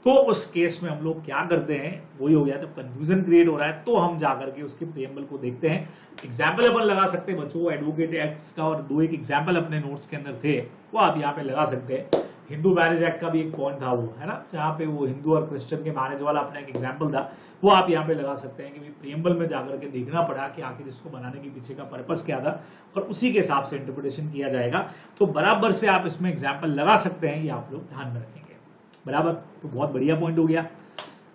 तो उस केस में हम लोग क्या करते हैं, वही हो गया, जब कंफ्यूजन क्रिएट हो रहा है तो हम जाकर के उसके प्रियम्बल को देखते हैं। एग्जाम्पल अपन लगा सकते हैं बच्चों, एडवोकेट एक्ट का, और दो एक एग्जाम्पल अपने नोट्स के अंदर थे, वो आप यहाँ पे लगा सकते हैं। हिंदू मैरिज एक्ट का भी एक पॉइंट था वो, है ना, जहाँ पे वो हिंदू और क्रिश्चियन के मैरिज वाला अपना एक एग्जाम्पल था, वो आप यहाँ पे लगा सकते हैं कि प्रियम्बल में जाकर के देखना पड़ा कि आखिर इसको बनाने के पीछे का पर्पस क्या था, और उसी के हिसाब से इंटरप्रिटेशन किया जाएगा। तो बराबर से आप इसमें एग्जाम्पल लगा सकते हैं, ये आप लोग ध्यान में रखेंगे, बराबर। तो बहुत बढ़िया पॉइंट हो गया।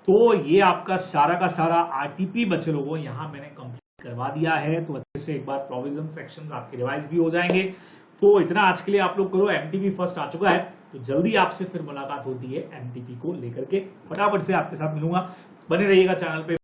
तो ये आपका सारा का सारा आरटीपी बच्चे लोगों यहाँ मैंने कंप्लीट करवा दिया है। तो अच्छे से एक बार प्रोविजन सेक्शंस आपके रिवाइज भी हो जाएंगे। तो इतना आज के लिए आप लोग करो। एमटीपी फर्स्ट आ चुका है, तो जल्दी आपसे फिर मुलाकात होती है एमटीपी को लेकर के। फटाफट से आपके साथ मिलूंगा, बने रहिएगा चैनल पे।